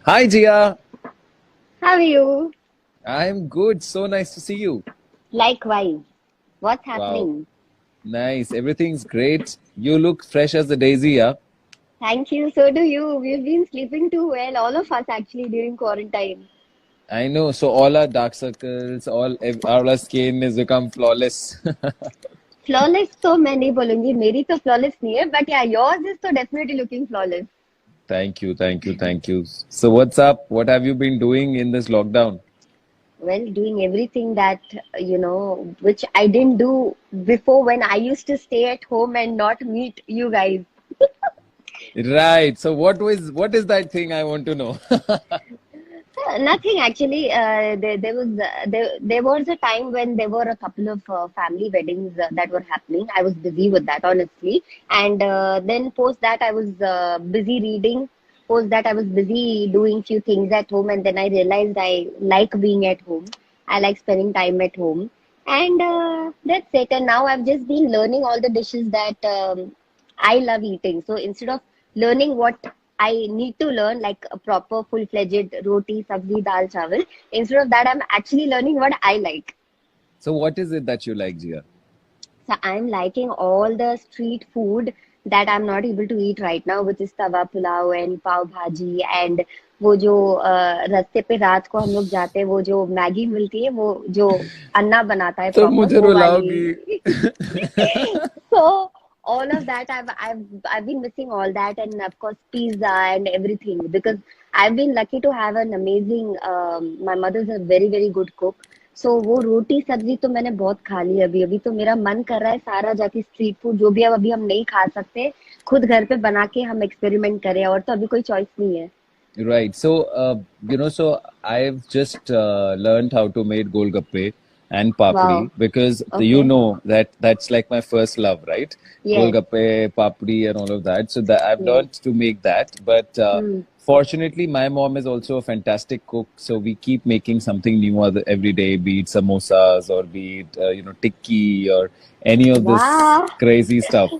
Hi, Gia. How are you? I'm good. So nice to see you. Likewise. What's Wow. happening? Nice. Everything's great. You look fresh as a daisy, yeah? Thank you. So do you. We've been sleeping too well, all of us actually during quarantine. I know. So all our dark circles, all our skin has become flawless. Flawless तो मैं नहीं बोलूंगी मेरी तो flawless नहीं है but yeah yours is तो definitely looking flawless. Thank you, thank you, thank you. So what's up? What have you been doing in this lockdown? Well, doing everything that which I didn't do before when I used to stay at home and not meet you guys. Right. So what is that thing I want to know? Nothing actually. There was a time when there were a couple of family weddings that were happening. I was busy with that, honestly. And then post that, I was busy reading. Post that, I was busy doing few things at home. And then I realized I like being at home. I like spending time at home. And that's it. And now I've just been learning all the dishes that I love eating. So instead of learning what I need to learn, like a proper full-fledged roti, sabzi, dal, chawal, instead of that, I'm actually learning what I like. So what is it that you like, Gia? So I'm liking all the street food that I'm not able to eat right now, which is tawa pulao and pav bhaji and वो जो रास्ते पे रात को हम लोग जाते हैं वो जो मैगी मिलती है वो जो अन्ना बनाता है तो प्रॉपर मुझे वो रुलाओगी. वाली So all of that, I've been missing all that, and of course pizza and everything because I've been lucky to have an amazing. My mother's a very good cook. So वो रोटी सब्जी तो मैंने बहुत खा ली अभी अभी तो मेरा मन कर रहा है सारा जाके स्ट्रीट फूड जो भी अब अभी हम नहीं खा सकते खुद घर पे बना के हम एक्सपेरिमेंट करें और तो अभी कोई चॉइस नहीं है. Right. So, so I've just learned how to make golgappe and Wow. papdi because you Okay. know that that's like my first love, right? Yes. Golgappe, papdi, and all of that. So that I've Yes. learned to make that. But Hmm. fortunately, my mom is also a fantastic cook. So we keep making something new every day, be it samosas or be it, tikki or any of this Wow. crazy stuff.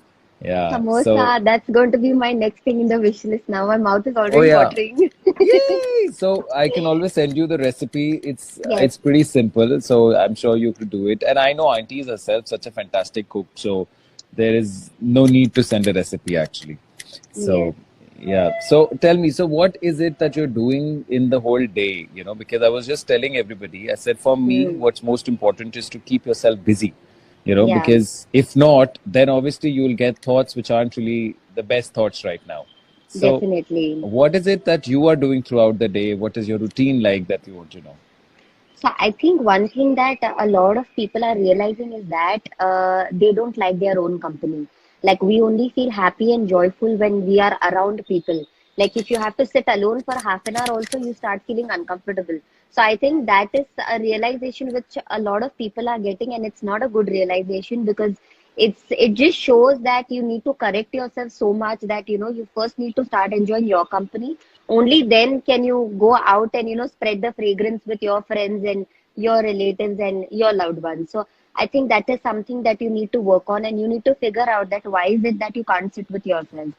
Yeah. So, Samosa. That's going to be my next thing in the wish list now. My mouth is oh already yeah. watering. Yay! So I can always send you the recipe. Yes. It's pretty simple, so I'm sure you could do it. And I know Auntie is herself such a fantastic cook, so there is no need to send a recipe actually. Yes. So yeah. So tell me, so what is it that you're doing in the whole day? Because I was just telling everybody, I said for me, Hmm. what's most important is to keep yourself busy. Yeah. Because if not, then obviously you'll get thoughts which aren't really the best thoughts right now. So Definitely. what is it that you are doing throughout the day? What is your routine like that you want to know? So I think one thing that a lot of people are realizing is that they don't like their own company. Like we only feel happy and joyful when we are around people. Like if you have to sit alone for half an hour also you start feeling uncomfortable. So I think that is a realization which a lot of people are getting and it's not a good realization because it just shows that you need to correct yourself so much that you first need to start enjoying your company. Only then can you go out and spread the fragrance with your friends and your relatives and your loved ones. So I think that is something that you need to work on and you need to figure out that why is it that you can't sit with yourself.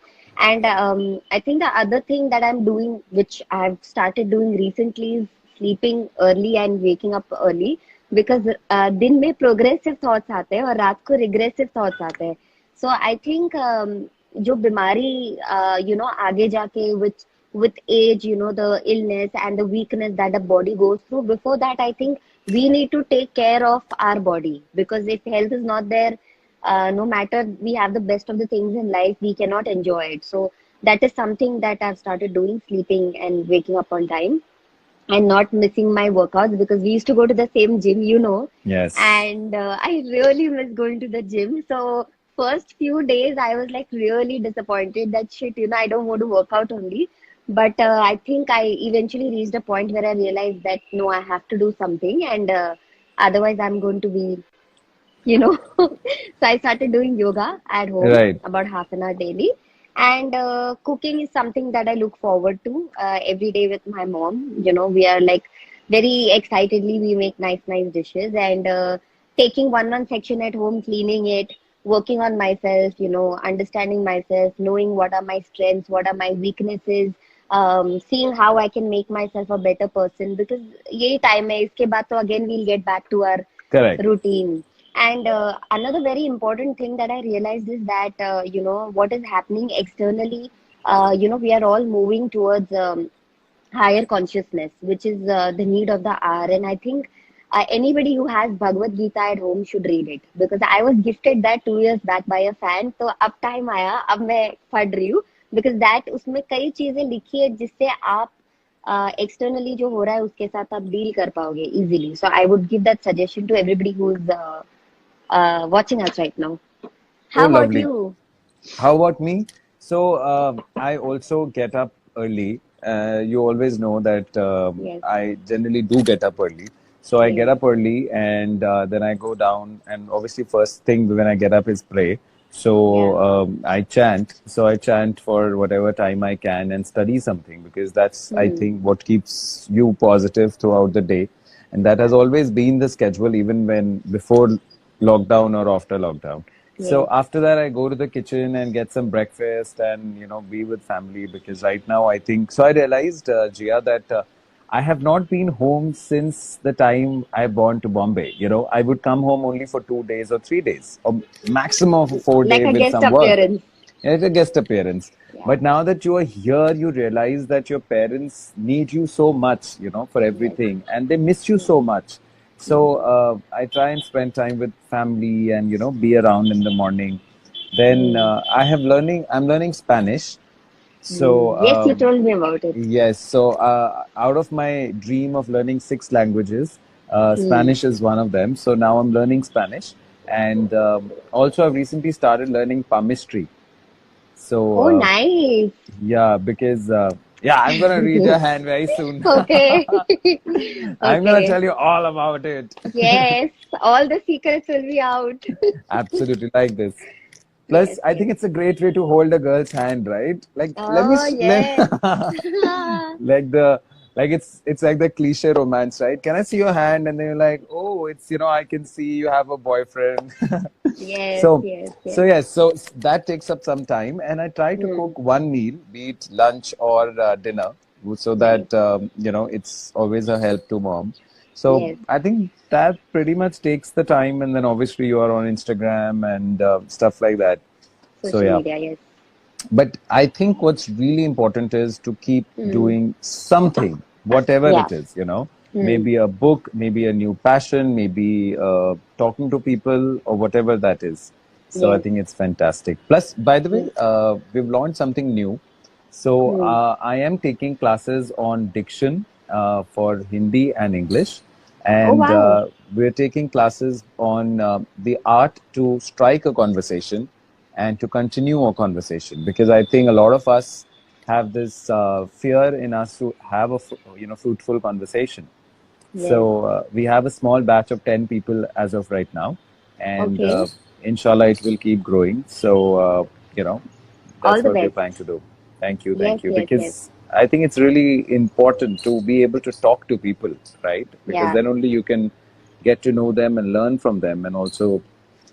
And I think the other thing that I'm doing, which I've started doing recently, is sleeping early and waking up early because दिन में progressive thoughts आते हैं और रात को regressive thoughts आते हैं. सो I think जो बीमारी आगे जाके with age, the illness and the weakness that the body goes through. Before that, I think we need to take care of our body because if health is not there, no matter we have the best of the things in life, we cannot enjoy it. So that is something that I've started doing, sleeping and waking up on time and not missing my workouts because we used to go to the same gym. Yes. And I really miss going to the gym. So first few days I was like really disappointed that shit, I don't want to work out only. But I think I eventually reached a point where I realized that no, I have to do something and otherwise I'm going to be, so I started doing yoga at home Right. about half an hour daily. And cooking is something that I look forward to every day with my mom. We are like very excitedly, we make nice dishes and taking one section at home, cleaning it, working on myself, understanding myself, knowing what are my strengths, what are my weaknesses, seeing how I can make myself a better person, because यही time है, इसके बाद तो again we'll get back to our Correct. routine. And another very important thing that I realized is that what is happening externally, we are all moving towards higher consciousness, which is the need of the hour. And I think anybody who has Bhagavad Gita at home should read it, because I was gifted that 2 years back by a fan. तो अब time आया, अब मैं पढ़ रही हूँ, because that उसमें कई चीजें लिखी है जिससे आप externally जो हो रहा है उसके साथ आप deal कर पाओगे easily. So I would give that suggestion to everybody who's watching us right now. Oh, How about lovely. you? How about me? So I also get up early. You always know that Yes, I generally do get up early. So I get yes, up early and then I go down. And obviously, first thing when I get up is pray. So yeah, I chant. So I chant for whatever time I can and study something, because that's, I hmm, think, what keeps you positive throughout the day. And that has yeah, always been the schedule, even when before lockdown or after lockdown. So yes, after that, I go to the kitchen and get some breakfast and, be with family, because right now I think, so I realized, Gia, that I have not been home since the time I born to Bombay. I would come home only for 2 days or 3 days, or maximum of a four like day a with guest some work. appearance. It's a guest appearance. Yeah, But now that you are here, you realize that your parents need you so much, for yes, everything, and they miss you yes, so much. yes. So I try and spend time with family and be around in the morning. Then Hmm. I'm learning Spanish. So Yes, you told me about it. yes, so out of my dream of learning six languages, Hmm. Spanish is one of them. So now I'm learning Spanish, and also I've recently started learning palmistry. So Oh, nice. yeah, because yeah, I'm gonna read your hand very soon. Okay. I'm gonna Okay. tell you all about it. Yes, all the secrets will be out. Absolutely like this. Plus, Yes, I think yes. it's a great way to hold a girl's hand, right? Like, Oh, yes. like the it's like the cliche romance, right? Can I see your hand? And then you're like, oh, it's I can see you have a boyfriend. Yes, So, yes, so yes. yes, so that takes up some time, and I try to Hmm. cook one meal, be it lunch or dinner, so Nice. that it's always a help to mom. So Yes. I think that pretty much takes the time, and then obviously you are on Instagram and stuff like that. So Social yeah, media, yes. but I think what's really important is to keep Hmm. doing something, whatever Yeah. it is, Hmm. maybe a book, maybe a new passion, maybe talking to people or whatever that is. So I Yes. think it's fantastic. Plus, by the way, Yes. we've launched something new. So Hmm. I am taking classes on diction for Hindi and English. Oh, And wow. we're taking classes on the art to strike a conversation and to continue our conversation, because I think a lot of us have this fear in us to have a fruitful conversation. Yes. So we have a small batch of 10 people as of right now, and Okay. inshallah it will keep growing. So you know All that's the what we're best. planning to do. Yes, Thank you, yes, yes. because I think it's really important to be able to talk to people, right? Because Yeah, then only you can get to know them and learn from them, and also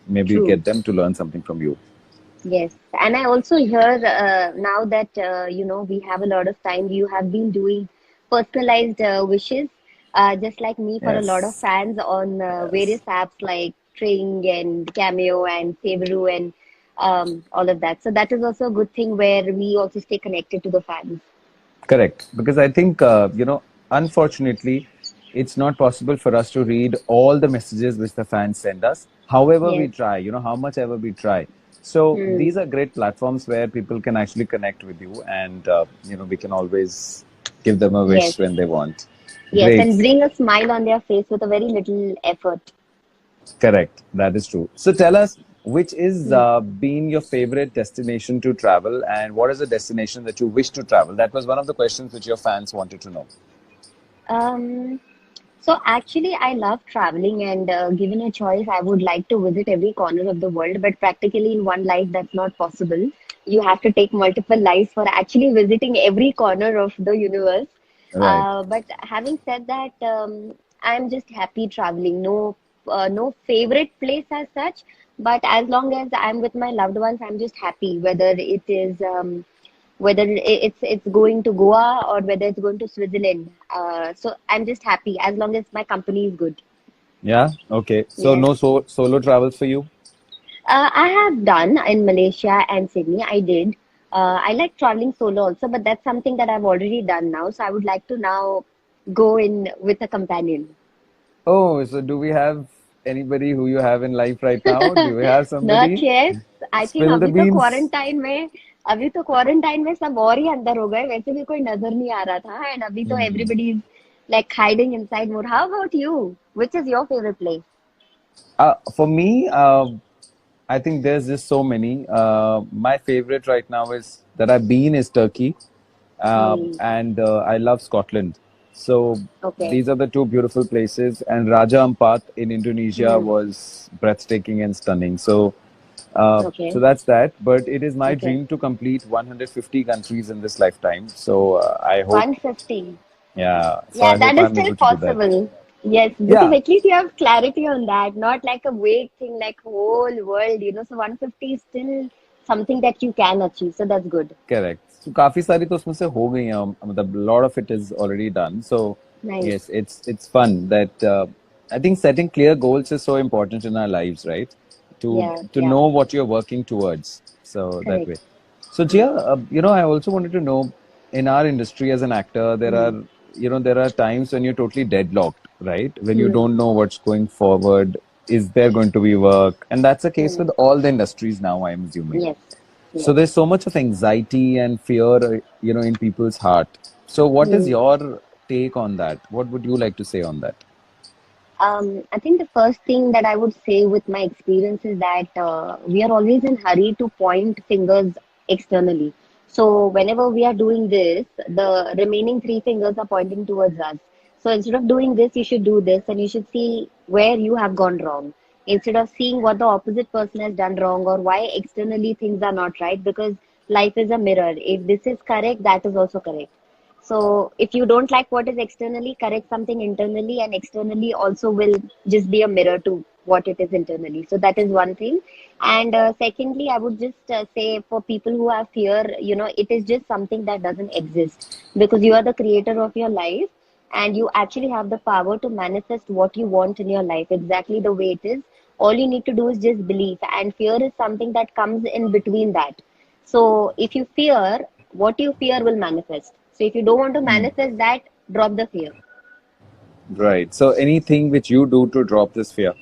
maybe true. get them to learn something from you. Yes, and I also hear now that we have a lot of time. You have been doing personalized wishes, just like me, for a lot of Yes. fans on various Yes, apps like Tring and Cameo and Saveru and all of that. So that is also a good thing where we also stay connected to the fans. correct. Because I think, unfortunately, it's not possible for us to read all the messages which the fans send us. However, we Yes. try, how much ever we try. So Hmm. these are great platforms where people can actually connect with you, and, we can always give them a Yes. wish when they want. Yes, Great. and bring a smile on their face with a very little effort. Correct. That is true. So tell us, which is Hmm. been your favorite destination to travel, and what is the destination that you wish to travel? That was one of the questions which your fans wanted to know. Um, So actually, I love traveling, and given a choice, I would like to visit every corner of the world. But practically, in one life, that's not possible. You have to take multiple lives for actually visiting every corner of the universe. Right. But having said that, I'm just happy traveling. No favorite place as such. But as long as I'm with my loved ones, I'm just happy. Whether it is whether it's going to Goa or whether it's going to Switzerland. So I'm just happy as long as my company is good. Yeah. Okay. So Yes. no solo travels for you. I have done in Malaysia and Sydney. I did. I like traveling solo also, but that's something that I've already done now. So I would like to now go in with a companion. Oh, so do we have anybody who you have in life right now? Do we have Not somebody? yet. I think Spill the beans. अभी तो quarantine में सब और ही अंदर हो गए वैसे भी कोई नजर नहीं आ रहा था एंड अभी तो everybody is like hiding inside more. How about you? Which is your favorite place? For me, I think there's just so many. My favorite right now is that I've been is Turkey, Hmm. and I love Scotland. So Okay. these are the two beautiful places. And Raja Ampat in Indonesia Hmm. was breathtaking and stunning. So Okay. that's that. But it is my Okay. dream to complete 150 countries in this lifetime. So I hope, 150. yeah. So Yeah, I that hope is I'm still able to do that. possible. Yes, because Yeah, at least you have clarity on that, not like a vague thing like whole world, So 150 is still something that you can achieve. So that's good. correct. So काफी सारी तो उसमें से हो गई हैं मतलब lot of it is already done. So Nice. yes, it's fun that I think setting clear goals is so important in our lives, right? To Yeah, to yeah, know what you're working towards. So that way. correct. So Jia, I also wanted to know in our industry as an actor, Hmm. there are times when you're totally deadlocked, right? When you Hmm. don't know what's going forward. Is there going to be work? And that's the case Hmm. with all the industries now, I'm assuming. Yes, So yes. there's so much of anxiety and fear, in people's heart. So what is Hmm. your take on that? What would you like to say on that? I think the first thing that I would say with my experience is that we are always in hurry to point fingers externally. So whenever we are doing this, the remaining three fingers are pointing towards us. So instead of doing this, you should do this, and you should see where you have gone wrong. Instead of seeing what the opposite person has done wrong or why externally things are not right, because life is a mirror. If this is correct, that is also correct. So if you don't like what is externally, correct something internally, and externally also will just be a mirror to what it is internally. So that is one thing. And secondly, I would just say for people who have fear, it is just something that doesn't exist because you are the creator of your life and you actually have the power to manifest what you want in your life exactly the way it is. All you need to do is just believe, and fear is something that comes in between that. So if you fear, what you fear will manifest. So if you don't want to manifest that, drop the fear. Right. So anything which you do to drop this fear.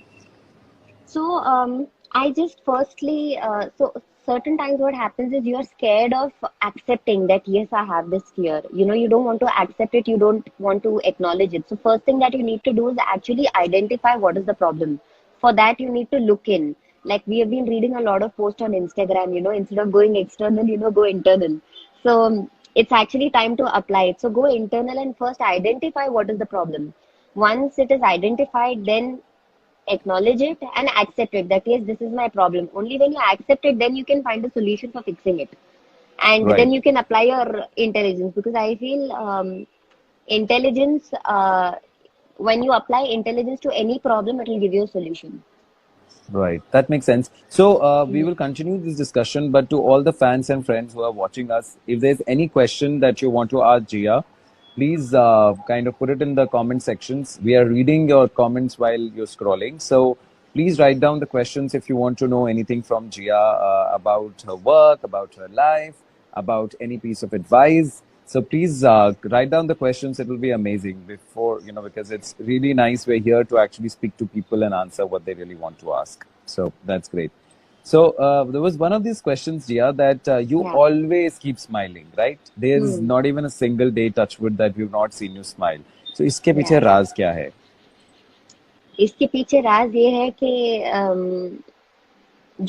So I just firstly, so certain times what happens is you are scared of accepting that yes, I have this fear. You don't want to accept it, you don't want to acknowledge it. So first thing that you need to do is actually identify what is the problem. For that, you need to look in. Like we have been reading a lot of posts on Instagram, instead of going external, go internal. So it's actually time to apply it. So go internal and first identify what is the problem. Once it is identified, then acknowledge it and accept it that yes, this is my problem. Only when you accept it, then you can find a solution for fixing it, and then Right. you can apply your intelligence, because I feel intelligence, when you apply intelligence to any problem, it will give you a solution. Right. That makes sense. So we Mm. will continue this discussion, but to all the fans and friends who are watching us, if there's any question that you want to ask Gia, please kind of put it in the comment sections. We are reading your comments while you're scrolling. So please write down the questions if you want to know anything from Gia about her work, about her life, about any piece of advice. So please write down the questions. It will be amazing because it's really nice. We're here to actually speak to people and answer what they really want to ask. So that's great. So there was one of these questions, Gia, that you Yeah. always keep smiling, right? There's Hmm. not even a single day, touch wood, that we've not seen you smile. So इसके पीछे Yeah, yeah. राज क्या है? इसके पीछे राज ये है कि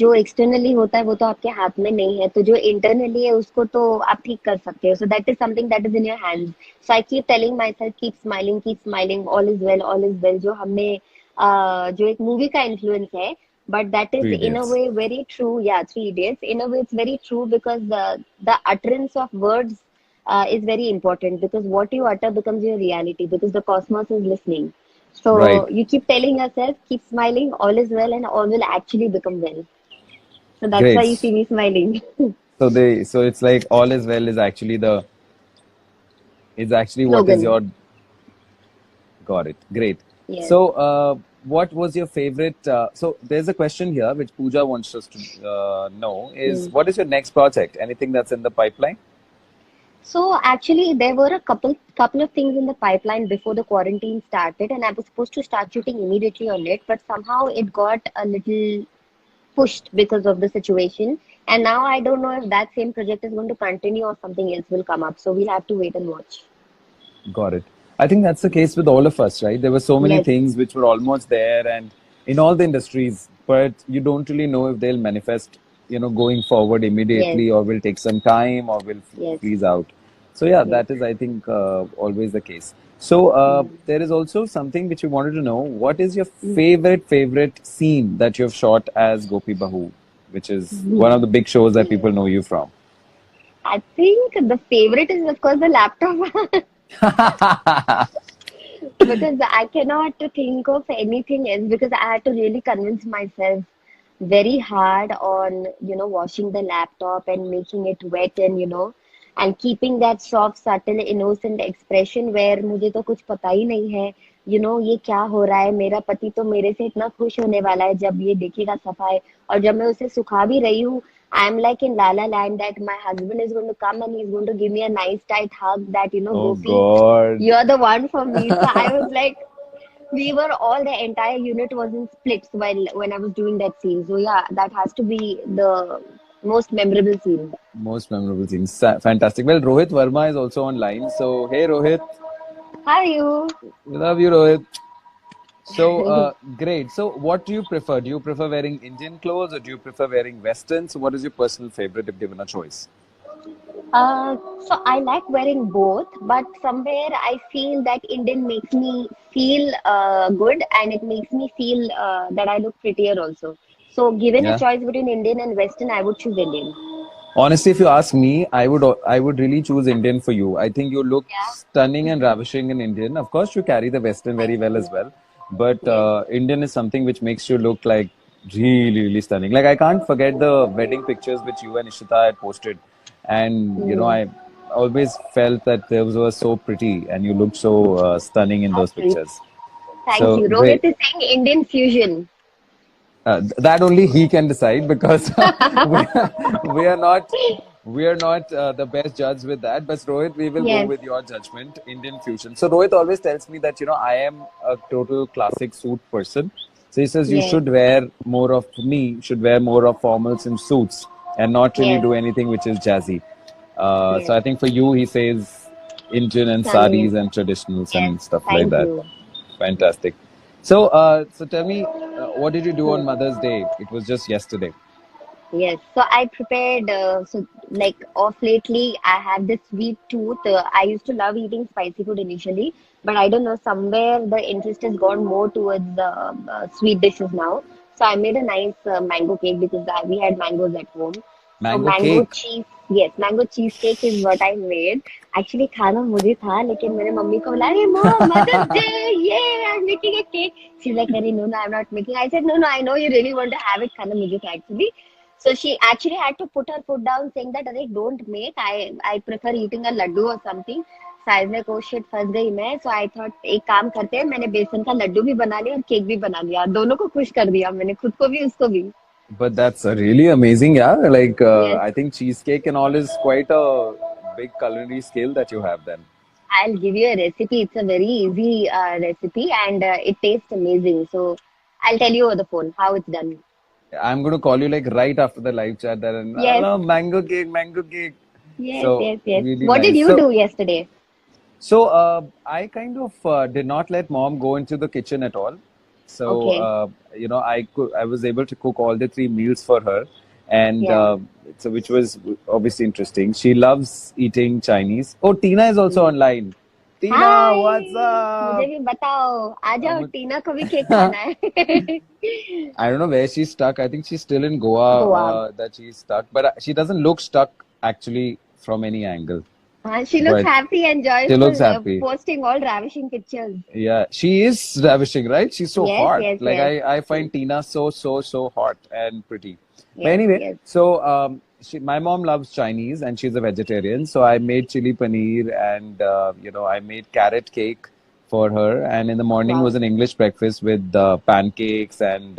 जो एक्सटर्नली होता है वो तो आपके हाथ में नहीं है, तो जो इंटरनली है उसको तो आप ठीक कर सकते हो. So that is something that is in your hands. So I keep telling myself keep smiling, all is well, जो हमने जो एक मूवी का इन्फ्लुएंस है, but that is Three in a idiots. Way very true. Yeah, Three Idiots. In a way it's very true because the utterance of words is very important, because what you utter becomes your reality, because the cosmos is listening. So Right. you keep telling yourself, keep smiling, all is well, and all will actually become well. So that's why you Great. see me smiling. So it's like all is well is actually what is Slogan. your. Got it. Great. Yes. So, what was your favorite? So, there's a question here which Pooja wants us to know is Hmm. what is your next project? Anything that's in the pipeline? So actually, there were a couple of things in the pipeline before the quarantine started, and I was supposed to start shooting immediately on it, but somehow it got a little pushed because of the situation. And now I don't know if that same project is going to continue or something else will come up. So we'll have to wait and watch. Got it. I think that's the case with all of us, right? There were so many Yes, things which were almost there and in all the industries, but you don't really know if they'll manifest, going forward yes, immediately or will take some time or will yes, freeze out. So yeah, yes. that is, I think, always the case. So Mm. there is also something which we wanted to know. What is your Mm. favorite scene that you have shot as Gopi Bahu, which is one of the big shows that people know you from? I think the favorite is of course the laptop. Because I cannot think of anything else because I had to really convince myself very hard on, washing the laptop and making it wet and keeping that soft, subtle, innocent expression where मुझे तो कुछ पता ही नहीं है, ये क्या हो रहा है, मेरा पति तो मेरे से इतना खुश होने वाला है जब ये देखेगा सफाई और जब मैं उसे सुखा भी रही हूँ, I'm like in La La Land that my husband is going to come and he's going to give me a nice tight hug that, Oh Gopi, God. you're the one for me. So I was like, we were all the entire unit was in splits while when I was doing that scene. So yeah, that has to be the most memorable scene. Most memorable scenes. Fantastic. Well, Rohit Verma is also online. So, hey, Rohit. How are you? We love you, Rohit. So, great. So, what do you prefer? Do you prefer wearing Indian clothes or do you prefer wearing Western? So, what is your personal favorite if given a choice? So I like wearing both, but somewhere I feel that Indian makes me feel good and it makes me feel that I look prettier also. So given a Yeah. choice between Indian and Western, I would choose Indian. Honestly, if you ask me, I would really choose Indian for you. I think you look stunning and ravishing in Indian. Of course, you carry the Western very Thank well you. as well, but Yes. Indian is something which makes you look like really stunning. Like I can't forget the wedding pictures which you and Ishita had posted, and Hmm. I always felt that those were so pretty, and you looked so stunning in How those sweet. pictures. Thank So you. Rohit great. is saying Indian fusion. That only he can decide because we, we are not the best judge with that. But Rohit, we will go Yes. with your judgment, Indian fusion. So Rohit always tells me that I am a total classic suit person. So he says you Yes. should wear more of me should wear more of formals and suits and not really Yes. do anything which is jazzy. So Yes. I think for you, he says Indian and Stunning. saris and traditionals Yes. and stuff like Thank that. you. Fantastic. So, so tell me, what did you do on Mother's Day? It was just yesterday. Yes, so I prepared. So, like off lately, I have this sweet tooth. I used to love eating spicy food initially, but I don't know, somewhere the interest has gone more towards the sweet dishes now. So I made a nice mango cake because we had mangoes at home. So Mango mango cake. cheese, yes, mango cheesecake is what I made. Actually, खाना मुझे था, लेकिन मैंने mummy को बोला, "Hey mom, Mother's Day, yeah, I'm making a cake." She's like, "Arey, no, I'm not making." I said, "No, I know you really want to have it, खाना मुझे था actually." So she actually had to put her foot down, saying that, "अरे, don't make. I prefer eating a laddu or something." So I was like, "Oh shit, फंस गई मैं." So I thought एक काम करते हैं, मैंने बेसन का लड्डू भी बना लिया और केक भी बना लिया. दोनों को खुश कर दिया मैंने, खुद को भी उसको भी. But that's really amazing, yeah. Like, Yes. I think cheesecake and all is quite a big culinary skill that you have then. I'll give you a recipe. It's a very easy recipe and it tastes amazing. So I'll tell you over the phone how it's done. I'm going to call you like right after the live chat that, Yes, hello, mango cake, mango cake. yes, So, yes, yes. really What did nice. you So, do yesterday? I kind of did not let mom go into the kitchen at all. So, Okay. I was able to cook all the three meals for her, and Yeah. so which was obviously interesting. She loves eating Chinese. Oh, Tina is also Hmm. online. Tina, hi what's मुझे up? भी बताओ आ जाओ Um, टीना को भी cake खाना है I don't know where she's stuck. I think she's still in Goa. Goa That she's stuck, but she doesn't look stuck actually from any angle. हाँ she looks But happy and she looks joyful happy. posting all ravishing pictures Yeah, she is ravishing, right? She's so yes hot. yes Like yes I find Tina so hot and pretty. But yes anyway, yes so my mom loves Chinese and she's a vegetarian. So I made chili paneer and, I made carrot cake for her. And in the morning was Wow. an English breakfast with pancakes and,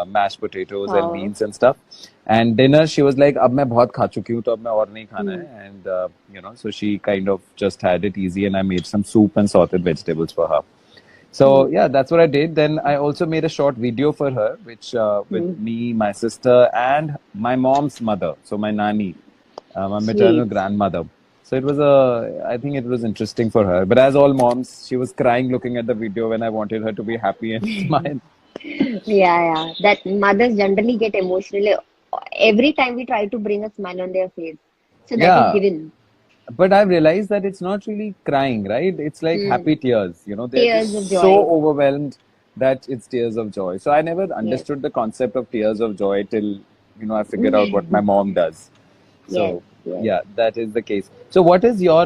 mashed potatoes and Wow. beans and stuff. And dinner, she was like, अब मैं बहुत खा चुकी हूँ, तो अब मैं और नहीं खाना Hmm. है. And, so she kind of just had it easy and I made some soup and sorted vegetables for her. So Hmm. yeah, that's what I did. Then I also made a short video for her, which with Hmm. me, my sister, and my mom's mother. So my nanny, my maternal Sweet. grandmother. So it was I think it was interesting for her. But as all moms, she was crying looking at the video when I wanted her to be happy and smile. Yeah, yeah. That mothers generally get emotional every time we try to bring a smile on their face. So that is Yeah, given. but I've realized that it's not really crying, right? It's like Hmm. happy tears. They're Tears of just so joy. overwhelmed that it's tears of joy. So I never Yes. understood the concept of tears of joy till, I figured out what my mom does. Yes, So yes. yeah, that is the case. So what is your,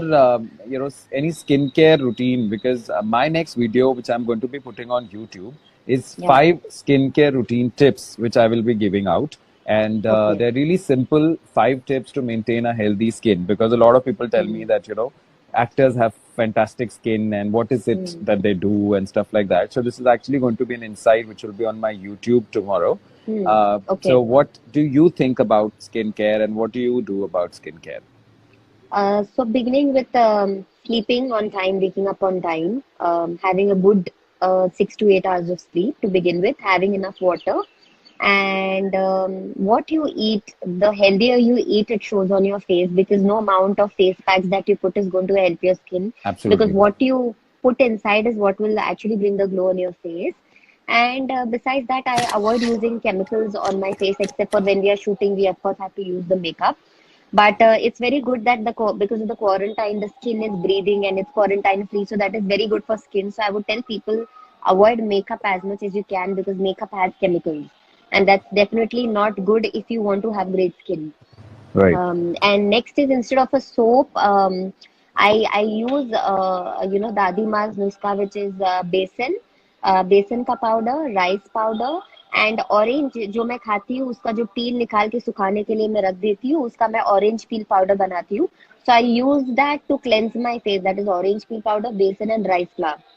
any skincare routine? Because my next video, which I'm going to be putting on YouTube, is Yeah. 5 skincare routine tips, which I will be giving out. And Okay. they're really simple 5 tips to maintain a healthy skin. Because a lot of people tell me Hmm. that, actors have fantastic skin and what is it Hmm. that they do and stuff like that. So this is actually going to be an insight which will be on my YouTube tomorrow. Hmm. So Okay. what do you think about skincare and what do you do about skincare? So beginning with sleeping on time, waking up on time, having a good 6 to 8 hours of sleep to begin with, having enough water, and what you eat, the healthier you eat, it shows on your face because no amount of face packs that you put is going to help your skin because Absolutely. what you put inside is what will actually bring the glow on your face. And besides that, I avoid using chemicals on my face except for when we are shooting, we of course have to use the makeup. But it's very good that because of the quarantine, the skin is breathing and it's quarantine free, so that is very good for skin. So I would tell people avoid makeup as much as you can because makeup has chemicals, and that's definitely not good if you want to have great skin. Right. And next is instead of a soap, I use Dadi Ma's nuska, which is बेसन का powder rice powder and orange जो मैं खाती हूँ उसका जो पील निकाल के सुखाने के लिए मैं रख देती हूँ उसका मैं ऑरेंज पील पाउडर बनाती हूँ so I use that to cleanse my face that is orange peel powder besan and rice flour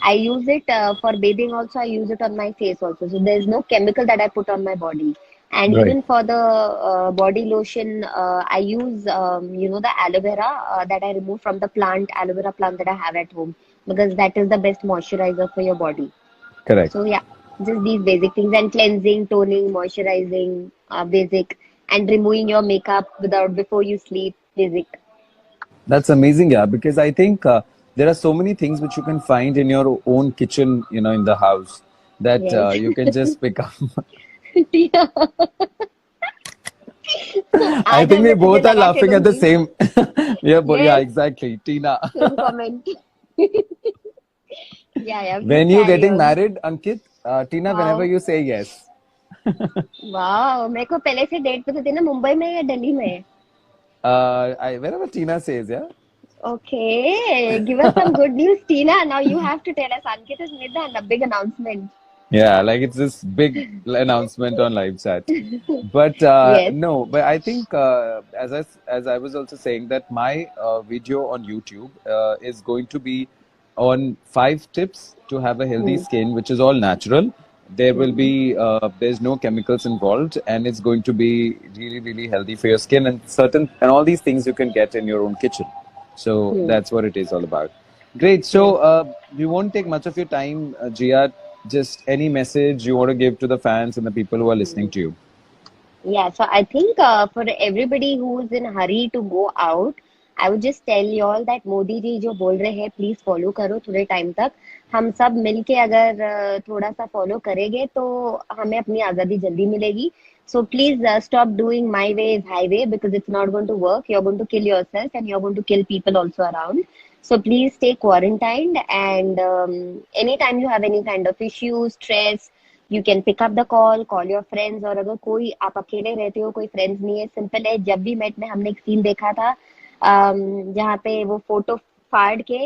I use it for bathing also. I use it on my face also. So there's no chemical that I put on my body. And Right. even for the body lotion, I use the aloe vera that I remove from the plant, aloe vera plant that I have at home because that is the best moisturizer for your body. Correct. So yeah, just these basic things and cleansing, toning, moisturizing, basic, and removing your makeup without before you sleep, basic. That's amazing, yeah, because I think there are so many things which you can find in your own kitchen, in the house that Yes. you can just pick up. Yeah. I आज think we मैं तुझे both are लगा के laughing at the दूंगी. same. Yeah, yeah, Yes, exactly. Tina, same comment. Yeah, yeah, please when you carry getting on. married, Ankit, Tina, whenever Wow. you say yes. वाह मेरे को पहले से डेट पे तो देना मुंबई में या दिल्ली में Whenever Tina says, yeah. Okay, give us some good news, Tina. Now you have to tell us. Ankit has made the big announcement. Yeah, like it's this big announcement on live chat. But Yes. no, but I think as I was also saying that my video on YouTube is going to be on 5 tips to have a healthy Hmm. skin, which is all natural. There will Hmm. be there's no chemicals involved, and it's going to be really really healthy for your skin and all these things you can get in your own kitchen. So Hmm. that's what it is all about. Great. So Yes. we won't take much of your time, Gia. Just any message you want to give to the fans and the people who are listening Hmm. to you. Yeah, so I think for everybody who's in a hurry to go out, I would just tell you all that Modi ji जो बोल रहे हैं please follow करो थोड़े time तक हम सब मिलके अगर थोड़ा सा फॉलो करेंगे तो हमें अपनी आज़ादी जल्दी मिलेगी so please stop doing my way is highway because it's not going to work you're going to kill yourself and you're going to kill people also around so please stay quarantined and anytime you have any kind of issue stress you can pick up the call call your friends और अगर कोई आप अकेले रहते हो कोई friends नहीं है सिंपल है जब भी मेट में हमने एक सीन देखा था जहाँ पे वो फोटो फाड़ के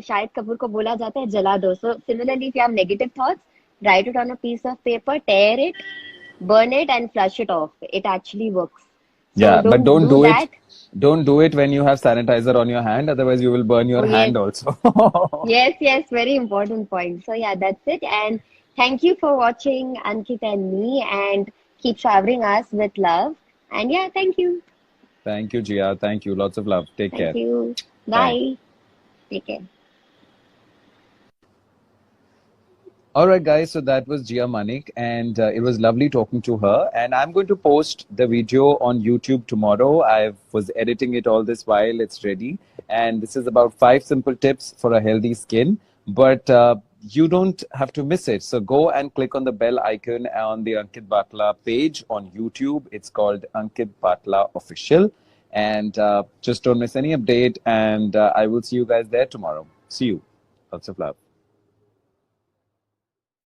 शाहिद कपूर को बोला जाता है जला दो so similarly if you have negative thoughts write it on a piece of paper tear it burn it and flush it off it actually works So Yeah, but don't don't do do it. that. Don't do it when you have sanitizer on your hand. Otherwise, you will burn Oh your yes. hand also. Yes, yes, very important point. So yeah, that's it. And thank you for watching Ankit and me, and keep showering us with love. And yeah, thank you. Thank you, Gia. Thank you. Lots of love. Take Thank care. you. Bye. Bye. Take care. All right, guys. So that was Giaa Manek, and it was lovely talking to her. And I'm going to post the video on YouTube tomorrow. I was editing it all this while. It's ready, and this is about 5 simple tips for a healthy skin. But you don't have to miss it. So go and click on the bell icon on the Ankit Bathla page on YouTube. It's called Ankit Bathla Official, and just don't miss any update. And I will see you guys there tomorrow. See you. Lots of love.